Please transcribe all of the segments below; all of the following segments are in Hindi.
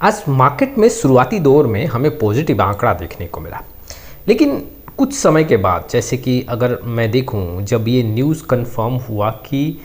आज मार्केट में शुरुआती दौर में हमें पॉजिटिव आंकड़ा देखने को मिला, लेकिन कुछ समय के बाद, जैसे कि अगर मैं देखूं, जब ये न्यूज़ कंफर्म हुआ कि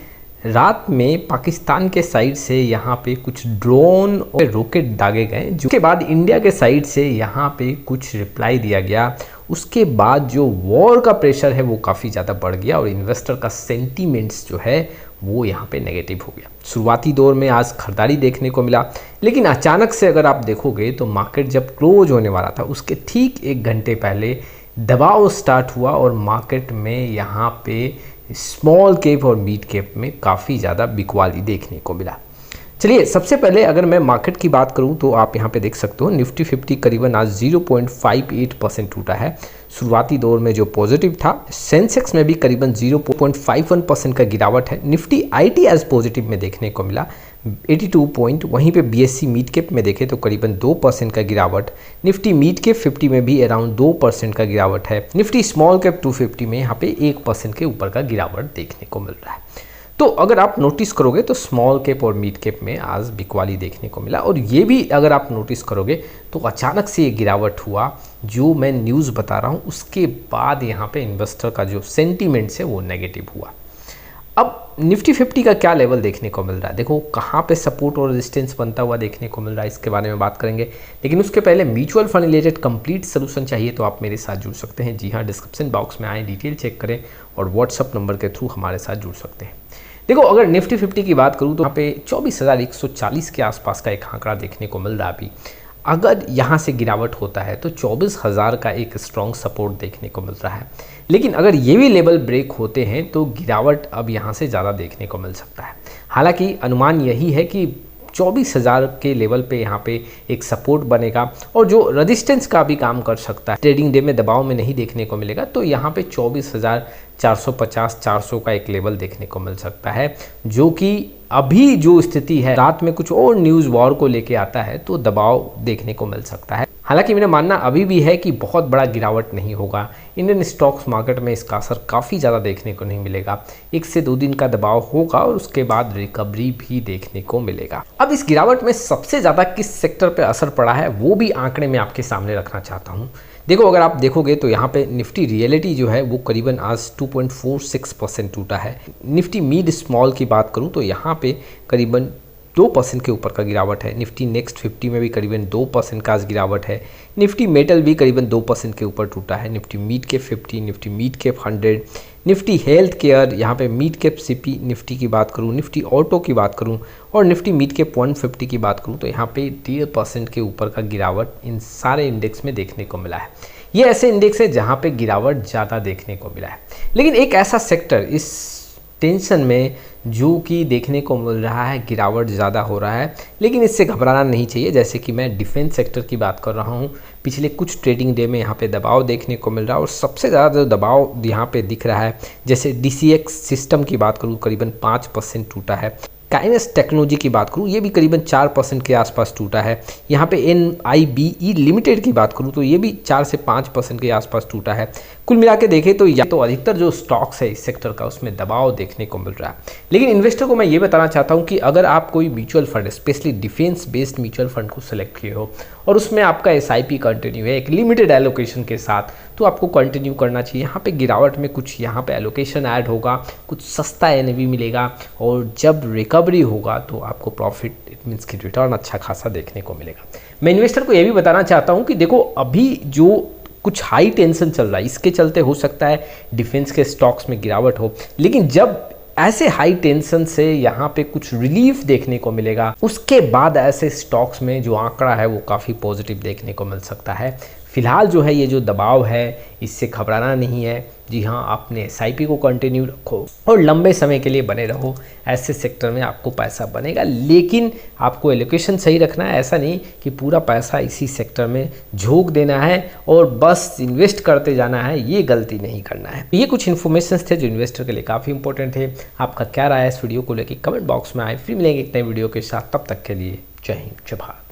रात में पाकिस्तान के साइड से यहाँ पे कुछ ड्रोन और रॉकेट दागे गए, जिसके बाद इंडिया के साइड से यहाँ पे कुछ रिप्लाई दिया गया। उसके बाद जो वॉर का प्रेशर है वो काफ़ी ज़्यादा बढ़ गया और इन्वेस्टर का सेंटीमेंट्स जो है वो यहाँ पे नेगेटिव हो गया। शुरुआती दौर में आज खरीदारी देखने को मिला, लेकिन अचानक से अगर आप देखोगे तो मार्केट जब क्लोज होने वाला था उसके ठीक एक घंटे पहले दबाव स्टार्ट हुआ और मार्केट में यहाँ पे स्मॉल कैप और मिड कैप में काफ़ी ज़्यादा बिकवाली देखने को मिला। चलिए, सबसे पहले अगर मैं मार्केट की बात करूं तो आप यहां पे देख सकते हो निफ्टी 50 करीबन आज 0.58% टूटा है। शुरुआती दौर में जो पॉजिटिव था, सेंसेक्स में भी करीबन 0.51% का गिरावट है। निफ्टी आईटी आज पॉजिटिव में देखने को मिला 82 पॉइंट। वहीं पे बीएससी मिड कैप में देखें तो करीबन 2% का गिरावट। निफ्टी मिड कैप 50 में भी अराउंड 2% का गिरावट है। निफ्टी स्मॉल कैप 250 में यहाँ पे 1% के ऊपर का गिरावट देखने को मिल रहा है। तो अगर आप नोटिस करोगे तो स्मॉल कैप और मिड कैप में आज बिकवाली देखने को मिला, और ये भी अगर आप नोटिस करोगे तो अचानक से ये गिरावट हुआ। जो मैं न्यूज़ बता रहा हूँ उसके बाद यहाँ पे इन्वेस्टर का जो सेंटीमेंट्स है वो नेगेटिव हुआ। अब निफ्टी 50 का क्या लेवल देखने को मिल रहा है, देखो कहाँ पे सपोर्ट और रेजिस्टेंस बनता हुआ देखने को मिल रहा है, इसके बारे में बात करेंगे। लेकिन उसके पहले mutual fund related complete solution चाहिए तो आप मेरे साथ जुड़ सकते हैं। जी हाँ, डिस्क्रिप्शन बॉक्स में आए, डिटेल चेक करें और व्हाट्सअप नंबर के थ्रू हमारे साथ जुड़ सकते हैं। देखो, अगर निफ्टी 50 की बात करूँ तो यहाँ पे 24,140 के आसपास का एक आंकड़ा देखने को मिल रहा है। अभी अगर यहाँ से गिरावट होता है तो 24,000 का एक स्ट्रॉन्ग सपोर्ट देखने को मिल रहा है। लेकिन अगर ये भी लेवल ब्रेक होते हैं तो गिरावट अब यहाँ से ज़्यादा देखने को मिल सकता है। हालांकि अनुमान यही है कि 24,000 के लेवल पे यहाँ पे एक सपोर्ट बनेगा और जो रेजिस्टेंस का भी काम कर सकता है। ट्रेडिंग डे में दबाव में नहीं देखने को मिलेगा तो यहाँ पे 24,450-400 का एक लेवल देखने को मिल सकता है, जो कि अभी जो स्थिति है, रात में कुछ और न्यूज़ वॉर को लेके आता है तो दबाव देखने को मिल सकता है। हालांकि मेरा मानना अभी भी है कि बहुत बड़ा गिरावट नहीं होगा। इंडियन स्टॉक्स मार्केट में इसका असर काफ़ी ज़्यादा देखने को नहीं मिलेगा। 1 से 2 दिन का दबाव होगा और उसके बाद रिकवरी भी देखने को मिलेगा। अब इस गिरावट में सबसे ज़्यादा किस सेक्टर पर असर पड़ा है वो भी आंकड़े में आपके सामने रखना चाहता हूँ। देखो, अगर आप देखोगे तो यहाँ पे निफ्टी रियलिटी जो है वो करीबन आज 2.46% टूटा है। निफ्टी मिड स्मॉल की बात करूँ तो यहाँ पे करीबन 2% के ऊपर का गिरावट है। निफ्टी नेक्स्ट 50 में भी करीबन 2% का आज गिरावट है। निफ्टी मेटल भी करीबन 2% के ऊपर टूटा है। Nifty mid cap 50, Nifty mid cap 100, Nifty health care, यहाँ पे मिड कैप सीपी निफ्टी की बात करूँ, निफ्टी ऑटो की बात करूँ और निफ्टी मिड कैप 150 की बात करूँ तो यहाँ पे 1.5% के ऊपर का गिरावट इन सारे इंडेक्स में देखने को मिला है। ये ऐसे इंडेक्स है जहाँ पे गिरावट ज़्यादा देखने को मिला है। लेकिन एक ऐसा सेक्टर इस टेंशन में जो कि देखने को मिल रहा है गिरावट ज़्यादा हो रहा है, लेकिन इससे घबराना नहीं चाहिए। जैसे कि मैं डिफेंस सेक्टर की बात कर रहा हूँ, पिछले कुछ ट्रेडिंग डे में यहाँ पे दबाव देखने को मिल रहा है और सबसे ज़्यादा जो दबाव यहाँ पे दिख रहा है, जैसे DCX सिस्टम की बात करूँ करीबन 5% टूटा है। काइनेस टेक्नोलॉजी की बात करूँ ये भी करीबन 4% के आसपास टूटा है। यहाँ पे NIBE लिमिटेड की बात करूँ तो ये भी 4 से 5% के आसपास टूटा है। कुल मिला के देखें तो या तो अधिकतर जो स्टॉक्स है इस सेक्टर का उसमें दबाव देखने को मिल रहा है। लेकिन इन्वेस्टर को मैं ये बताना चाहता हूँ कि अगर आप कोई mutual fund, specially defence based mutual fund को सिलेक्ट किए हो और उसमें आपका SIP कंटिन्यू है एक लिमिटेड एलोकेशन के साथ, तो आपको कंटिन्यू करना चाहिए। यहाँ पे गिरावट में कुछ यहाँ पे एलोकेशन ऐड होगा, कुछ सस्ता NAV मिलेगा और जब रिकवरी होगा तो आपको प्रॉफिट, इट मीन्स कि रिटर्न अच्छा खासा देखने को मिलेगा। मैं इन्वेस्टर को ये भी बताना चाहता हूँ कि देखो, अभी जो कुछ हाई टेंशन चल रहा है इसके चलते हो सकता है डिफेंस के स्टॉक्स में गिरावट हो, लेकिन जब ऐसे हाई टेंशन से यहाँ पे कुछ रिलीफ देखने को मिलेगा उसके बाद ऐसे स्टॉक्स में जो आंकड़ा है वो काफ़ी पॉजिटिव देखने को मिल सकता है। फिलहाल जो है ये जो दबाव है इससे घबराना नहीं है। जी हाँ, आपने SIP को कंटिन्यू रखो और लंबे समय के लिए बने रहो। ऐसे सेक्टर में आपको पैसा बनेगा, लेकिन आपको एलोकेशन सही रखना है। ऐसा नहीं कि पूरा पैसा इसी सेक्टर में झोंक देना है और बस इन्वेस्ट करते जाना है, ये गलती नहीं करना है। ये कुछ इन्फॉर्मेशन थे जो इन्वेस्टर के लिए काफ़ी इंपॉर्टेंट है। आपका क्या राय है इस वीडियो को लेकर कमेंट बॉक्स में आए। फिर मिलेंगे एक नए वीडियो के साथ, तब तक के लिए जय हिंद, जय भारत।